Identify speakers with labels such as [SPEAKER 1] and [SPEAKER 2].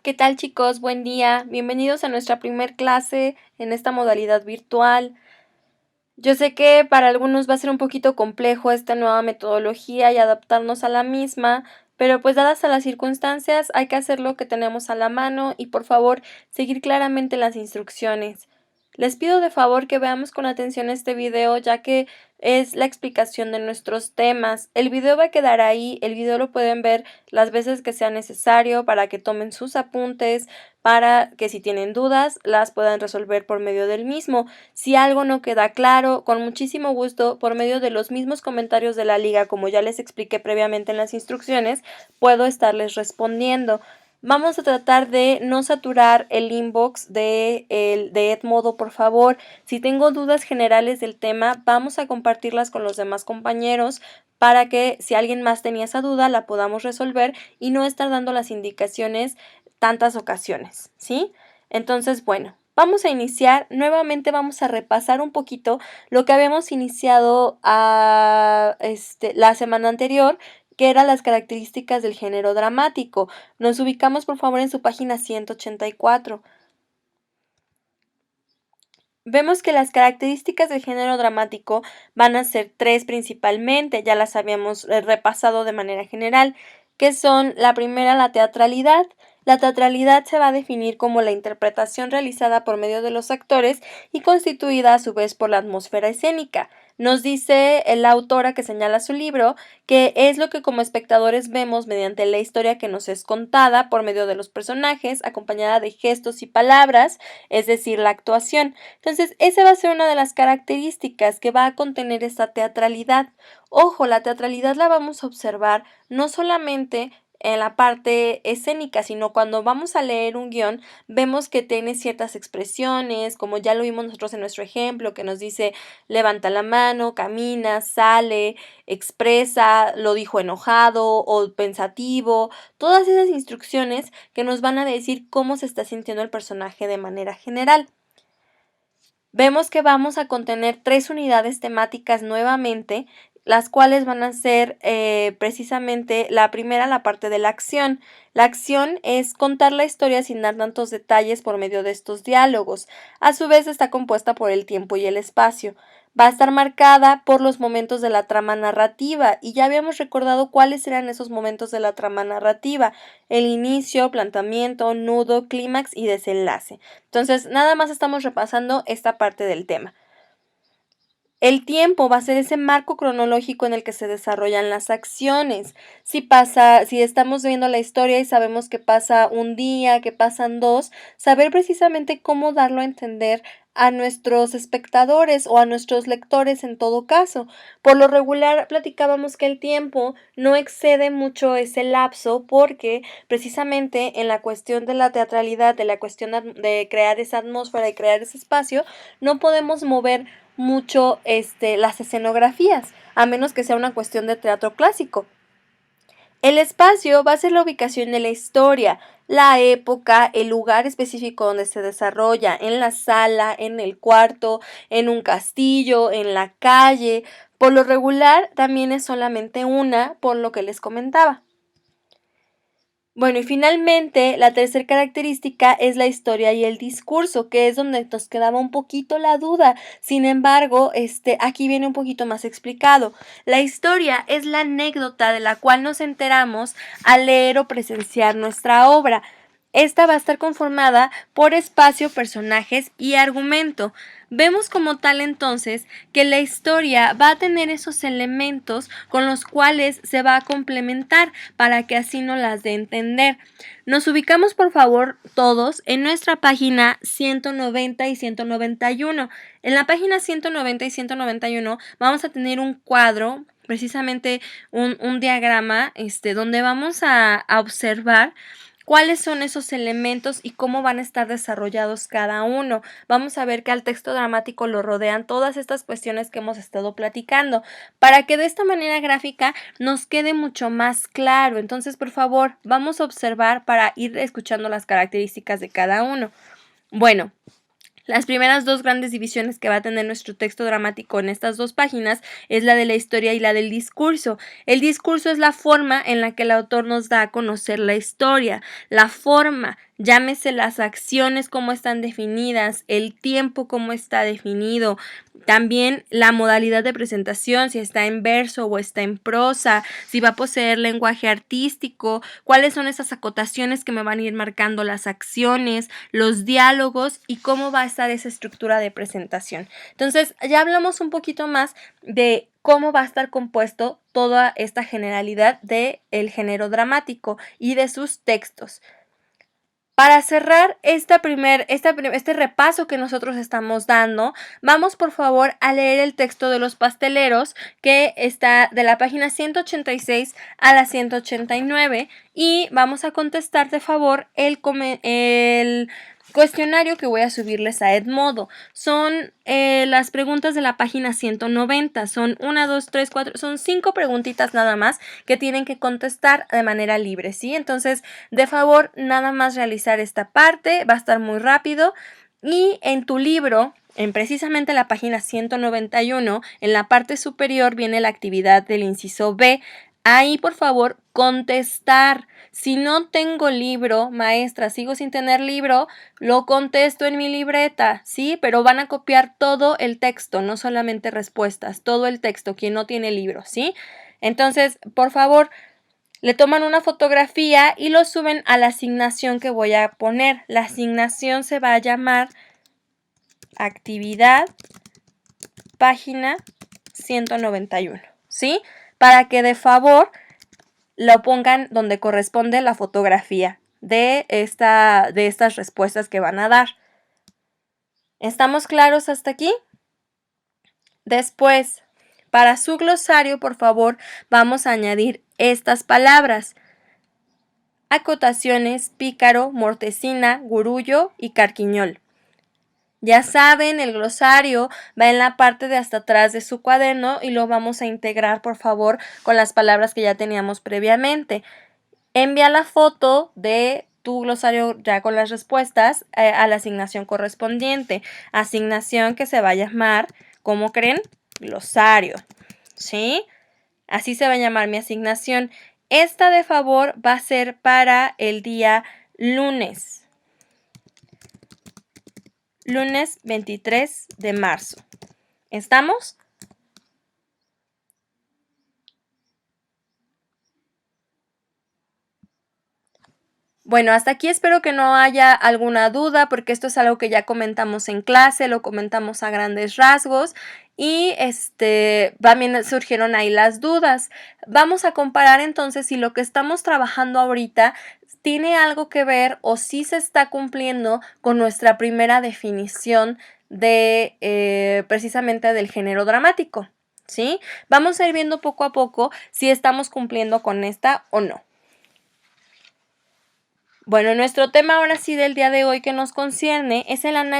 [SPEAKER 1] ¿Qué tal, chicos? Buen día. Bienvenidos a nuestra primer clase en esta modalidad virtual. Yo sé que para algunos va a ser un poquito complejo esta nueva metodología y adaptarnos a la misma, pero pues dadas a las circunstancias hay que hacer lo que tenemos a la mano y por favor seguir claramente las instrucciones. Les pido de favor que veamos con atención este video ya que es la explicación de nuestros temas. El video va a quedar ahí, el video lo pueden ver las veces que sea necesario para que tomen sus apuntes, para que si tienen dudas las puedan resolver por medio del mismo. Si algo no queda claro, con muchísimo gusto, por medio de los mismos comentarios de la liga, como ya les expliqué previamente en las instrucciones, puedo estarles respondiendo. Vamos a tratar de no saturar el inbox de Edmodo, por favor. Si tengo dudas generales del tema, vamos a compartirlas con los demás compañeros para que si alguien más tenía esa duda la podamos resolver y no estar dando las indicaciones tantas ocasiones, ¿sí? Entonces, bueno, vamos a iniciar. Nuevamente vamos a repasar un poquito lo que habíamos iniciado la semana anterior, que eran las características del género dramático. Nos ubicamos, por favor, en su página 184. Vemos que las características del género dramático van a ser tres principalmente, ya las habíamos repasado de manera general, que son la primera, la teatralidad. La teatralidad se va a definir como la interpretación realizada por medio de los actores y constituida a su vez por la atmósfera escénica. Nos dice la autora que señala su libro que es lo que como espectadores vemos mediante la historia que nos es contada por medio de los personajes, acompañada de gestos y palabras, es decir, la actuación. Entonces, esa va a ser una de las características que va a contener esta teatralidad. Ojo, la teatralidad la vamos a observar no solamente en la parte escénica, sino cuando vamos a leer un guión, vemos que tiene ciertas expresiones, como ya lo vimos nosotros en nuestro ejemplo, que nos dice levanta la mano, camina, sale, expresa, lo dijo enojado o pensativo, todas esas instrucciones que nos van a decir cómo se está sintiendo el personaje de manera general. Vemos que vamos a contener 3 unidades temáticas nuevamente, las cuales van a ser precisamente la primera, la parte de la acción. La acción es contar la historia sin dar tantos detalles por medio de estos diálogos. A su vez está compuesta por el tiempo y el espacio. Va a estar marcada por los momentos de la trama narrativa y ya habíamos recordado cuáles eran esos momentos de la trama narrativa: el inicio, planteamiento, nudo, clímax y desenlace. Entonces, nada más estamos repasando esta parte del tema. El tiempo va a ser ese marco cronológico en el que se desarrollan las acciones. Si estamos viendo la historia y sabemos que pasa un día, que pasan dos, saber precisamente cómo darlo a entender a nuestros espectadores o a nuestros lectores en todo caso. Por lo regular platicábamos que el tiempo no excede mucho ese lapso porque precisamente en la cuestión de la teatralidad, de la cuestión de crear esa atmósfera y crear ese espacio, no podemos mover mucho las escenografías, a menos que sea una cuestión de teatro clásico. El espacio va a ser la ubicación de la historia, la época, el lugar específico donde se desarrolla, en la sala, en el cuarto, en un castillo, en la calle. Por lo regular también es solamente una, por lo que les comentaba. Bueno, y finalmente, la tercera característica es la historia y el discurso, que es donde nos quedaba un poquito la duda. Sin embargo, aquí viene un poquito más explicado. La historia es la anécdota de la cual nos enteramos al leer o presenciar nuestra obra. Esta va a estar conformada por espacio, personajes y argumento. Vemos como tal entonces que la historia va a tener esos elementos con los cuales se va a complementar para que así nos las dé a entender. Nos ubicamos por favor todos en nuestra página 190 y 191. En la página 190 y 191 vamos a tener un cuadro, precisamente un diagrama donde vamos a observar cuáles son esos elementos y cómo van a estar desarrollados cada uno. Vamos a ver que al texto dramático lo rodean todas estas cuestiones que hemos estado platicando, para que de esta manera gráfica nos quede mucho más claro. Entonces, por favor, vamos a observar para ir escuchando las características de cada uno. Bueno, las primeras dos grandes divisiones que va a tener nuestro texto dramático en estas dos páginas es la de la historia y la del discurso. El discurso es la forma en la que el autor nos da a conocer la historia, la forma llámese las acciones cómo están definidas, el tiempo cómo está definido, también la modalidad de presentación, si está en verso o está en prosa, si va a poseer lenguaje artístico, cuáles son esas acotaciones que me van a ir marcando las acciones, los diálogos y cómo va a estar esa estructura de presentación. Entonces, ya hablamos un poquito más de cómo va a estar compuesto toda esta generalidad del género dramático y de sus textos. Para cerrar este repaso que nosotros estamos dando, vamos por favor a leer el texto de Los Pasteleros, que está de la página 186 a la 189, y vamos a contestar de favor el cuestionario que voy a subirles a Edmodo. Son las preguntas de la página 190, son 1, 2, 3, 4, son 5 preguntitas nada más que tienen que contestar de manera libre, ¿sí? Entonces, de favor, nada más realizar esta parte, va a estar muy rápido. Y en tu libro, en precisamente la página 191, en la parte superior viene la actividad del inciso B. Ahí, por favor, contestar. Si no tengo libro, maestra, sigo sin tener libro, lo contesto en mi libreta, ¿sí? Pero van a copiar todo el texto, no solamente respuestas, todo el texto, quien no tiene libro, ¿sí? Entonces, por favor, le toman una fotografía y lo suben a la asignación que voy a poner. La asignación se va a llamar actividad página 191, ¿sí? Para que de favor lo pongan donde corresponde la fotografía de estas respuestas que van a dar. ¿Estamos claros hasta aquí? Después, para su glosario, por favor, vamos a añadir estas palabras: acotaciones, pícaro, mortecina, gurullo y carquiñol. Ya saben, el glosario va en la parte de hasta atrás de su cuaderno y lo vamos a integrar, por favor, con las palabras que ya teníamos previamente. Envía la foto de tu glosario ya con las respuestas a la asignación correspondiente. Asignación que se va a llamar, ¿cómo creen? Glosario, ¿sí? Así se va a llamar mi asignación. Esta, de favor, va a ser para el día lunes. Lunes 23 de marzo. ¿Estamos? Bueno, hasta aquí espero que no haya alguna duda, porque esto es algo que ya comentamos en clase, lo comentamos a grandes rasgos y también surgieron ahí las dudas. Vamos a comparar entonces si lo que estamos trabajando ahorita tiene algo que ver o si se está cumpliendo con nuestra primera definición de precisamente del género dramático, ¿sí? Vamos a ir viendo poco a poco si estamos cumpliendo con esta o no. Bueno, nuestro tema ahora sí del día de hoy que nos concierne es el análisis